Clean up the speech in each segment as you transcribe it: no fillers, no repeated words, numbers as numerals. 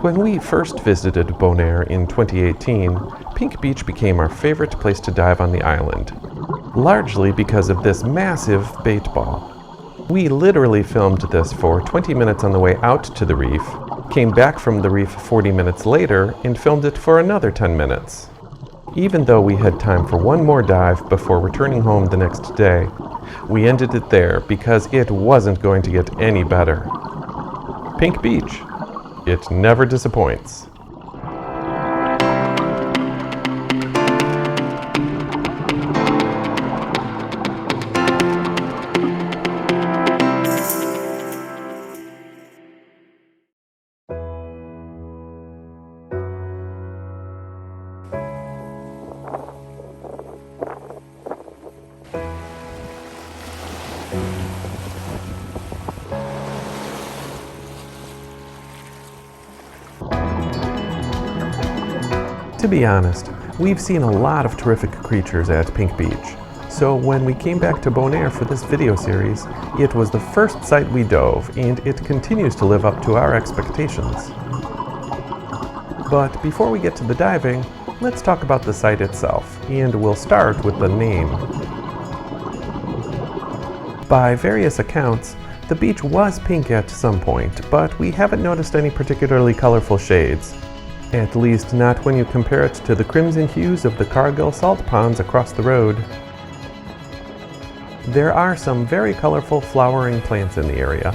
When we first visited Bonaire in 2018, Pink Beach became our favorite place to dive on the island, largely because of this massive bait ball. We literally filmed this for 20 minutes on the way out to the reef, came back from the reef 40 minutes later, and filmed it for another 10 minutes. Even though we had time for one more dive before returning home the next day, we ended it there because it wasn't going to get any better. Pink Beach. It never disappoints. To be honest, we've seen a lot of terrific creatures at Pink Beach, so when we came back to Bonaire for this video series, it was the first site we dove, and it continues to live up to our expectations. But before we get to the diving, let's talk about the site itself, and we'll start with the name. By various accounts, the beach was pink at some point, but we haven't noticed any particularly colorful shades. At least not when you compare it to the crimson hues of the Cargill salt ponds across the road. There are some very colorful flowering plants in the area.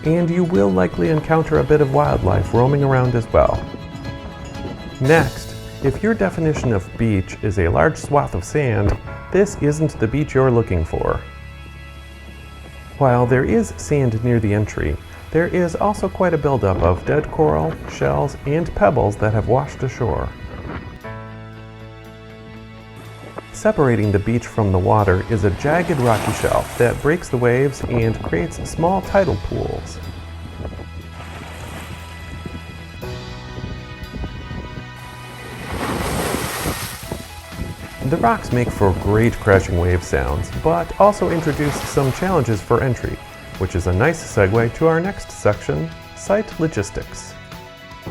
And you will likely encounter a bit of wildlife roaming around as well. Next, if your definition of beach is a large swath of sand, this isn't the beach you're looking for. While there is sand near the entry, there is also quite a buildup of dead coral, shells, and pebbles that have washed ashore. Separating the beach from the water is a jagged rocky shelf that breaks the waves and creates small tidal pools. The rocks make for great crashing wave sounds, but also introduce some challenges for entry, which is a nice segue to our next section, site logistics.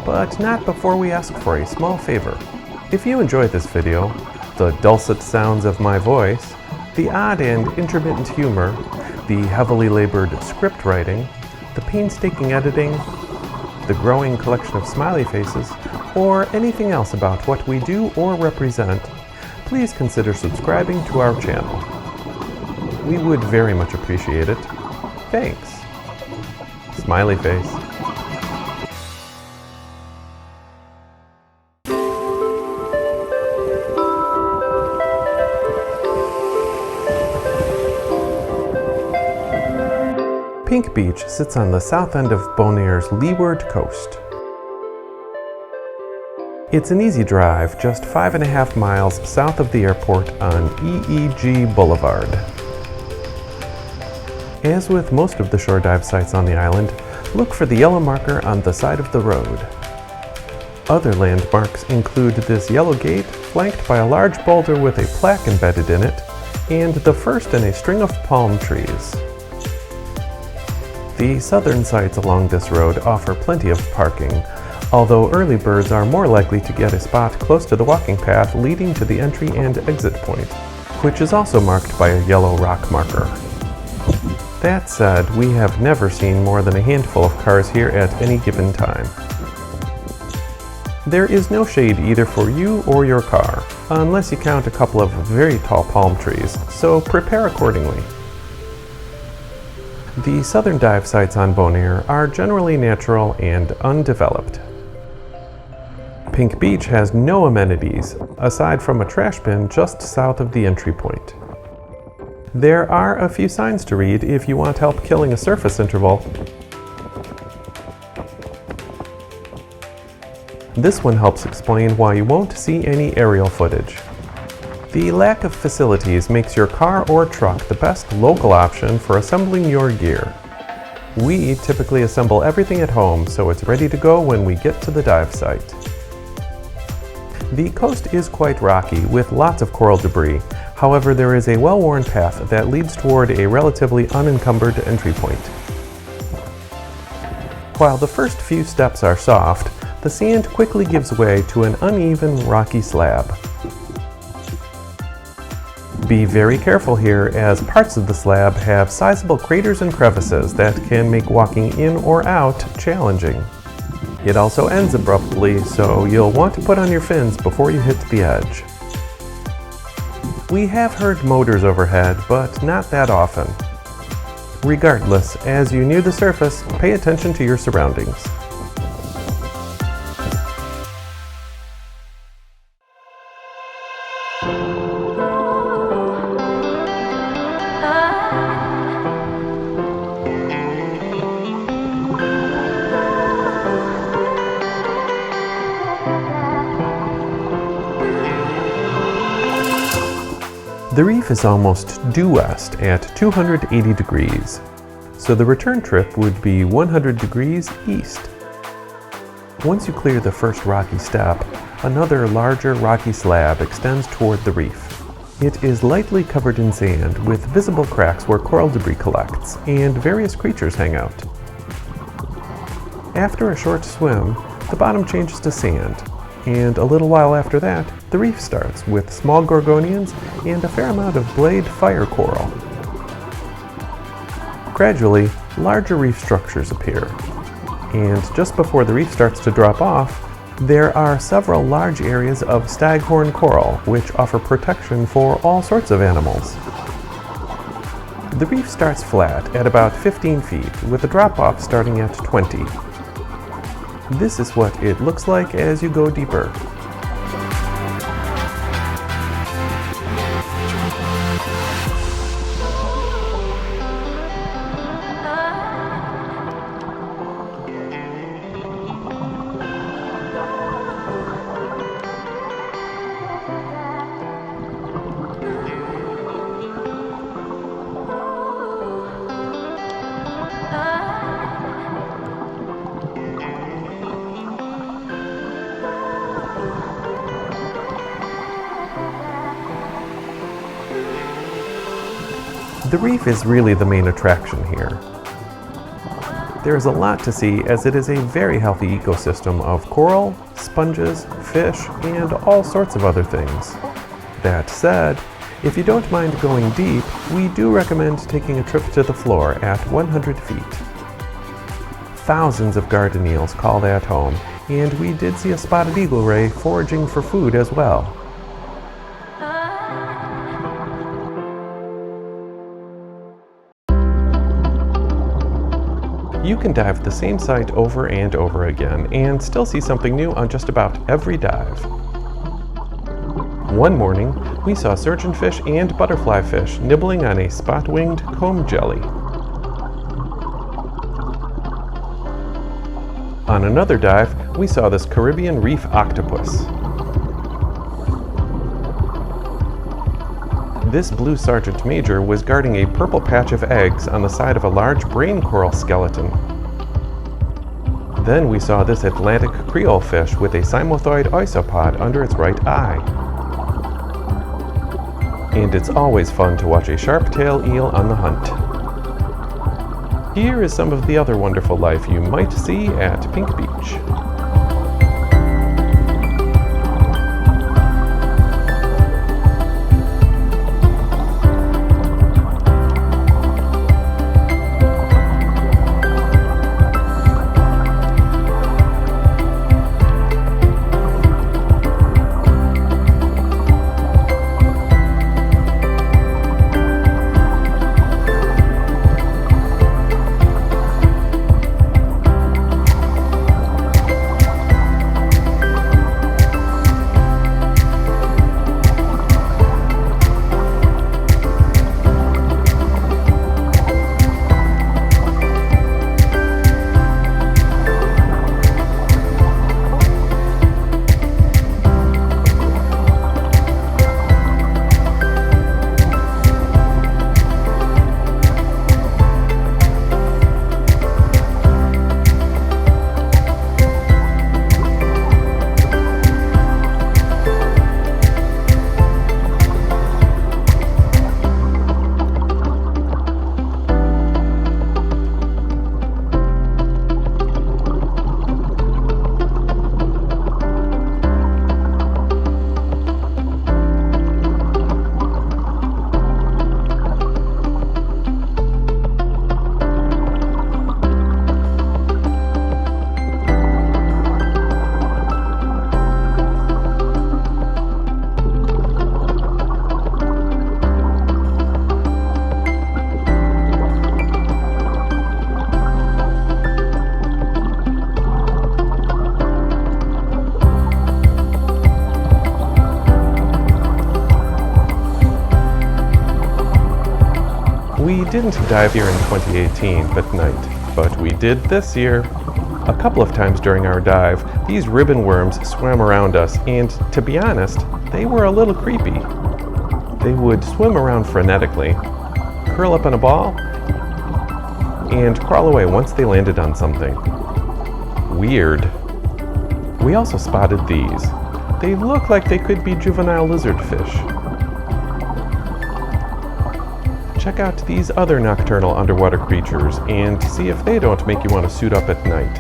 But not before we ask for a small favor. If you enjoyed this video, the dulcet sounds of my voice, the odd and intermittent humor, the heavily labored script writing, the painstaking editing, the growing collection of smiley faces, or anything else about what we do or represent, please consider subscribing to our channel. We would very much appreciate it. Thanks. Smiley face. Pink Beach sits on the south end of Bonaire's leeward coast. It's an easy drive, just 5.5 miles south of the airport on EEG Boulevard. As with most of the shore dive sites on the island, look for the yellow marker on the side of the road. Other landmarks include this yellow gate flanked by a large boulder with a plaque embedded in it, and the first in a string of palm trees. The southern sites along this road offer plenty of parking, although early birds are more likely to get a spot close to the walking path leading to the entry and exit point, which is also marked by a yellow rock marker. That said, we have never seen more than a handful of cars here at any given time. There is no shade either for you or your car, unless you count a couple of very tall palm trees, so prepare accordingly. The southern dive sites on Bonaire are generally natural and undeveloped. Pink Beach has no amenities, aside from a trash bin just south of the entry point. There are a few signs to read if you want help killing a surface interval. This one helps explain why you won't see any aerial footage. The lack of facilities makes your car or truck the best local option for assembling your gear. We typically assemble everything at home so it's ready to go when we get to the dive site. The coast is quite rocky with lots of coral debris. However, there is a well-worn path that leads toward a relatively unencumbered entry point. While the first few steps are soft, the sand quickly gives way to an uneven, rocky slab. Be very careful here, as parts of the slab have sizable craters and crevices that can make walking in or out challenging. It also ends abruptly, so you'll want to put on your fins before you hit the edge. We have heard motors overhead, but not that often. Regardless, as you near the surface, pay attention to your surroundings. The reef is almost due west at 280 degrees, so the return trip would be 100 degrees east. Once you clear the first rocky step, another larger rocky slab extends toward the reef. It is lightly covered in sand with visible cracks where coral debris collects and various creatures hang out. After a short swim, the bottom changes to sand, and a little while after that, the reef starts with small gorgonians and a fair amount of blade fire coral. Gradually, larger reef structures appear, and just before the reef starts to drop off, there are several large areas of staghorn coral which offer protection for all sorts of animals. The reef starts flat at about 15 feet, with a drop-off starting at 20. This is what it looks like as you go deeper. The reef is really the main attraction here. There is a lot to see, as it is a very healthy ecosystem of coral, sponges, fish, and all sorts of other things. That said, if you don't mind going deep, we do recommend taking a trip to the floor at 100 feet. Thousands of garden eels call that home, and we did see a spotted eagle ray foraging for food as well. You can dive the same site over and over again and still see something new on just about every dive. One morning, we saw surgeonfish and butterfly fish nibbling on a spot-winged comb jelly. On another dive, we saw this Caribbean reef octopus. This blue sergeant major was guarding a purple patch of eggs on the side of a large brain coral skeleton. Then we saw this Atlantic creole fish with a cymothoid isopod under its right eye. And it's always fun to watch a sharp-tail eel on the hunt. Here is some of the other wonderful life you might see at Pink Beach. didn't dive here in 2018 at night, but we did this year. A couple of times during our dive, these ribbon worms swam around us, and to be honest, they were a little creepy. They would swim around frenetically, curl up in a ball, and crawl away once they landed on something. Weird. We also spotted these. They look like they could be juvenile lizardfish. Check out these other nocturnal underwater creatures and see if they don't make you want to suit up at night.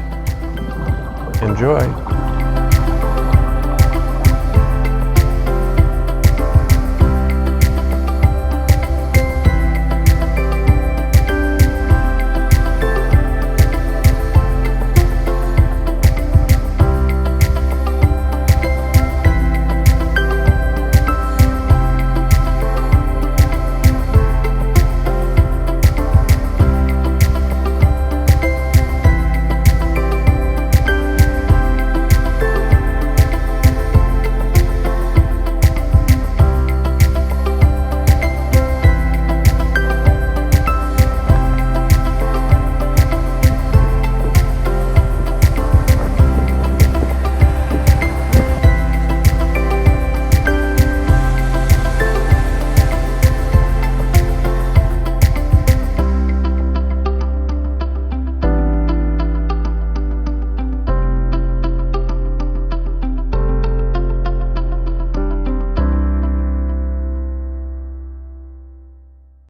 Enjoy!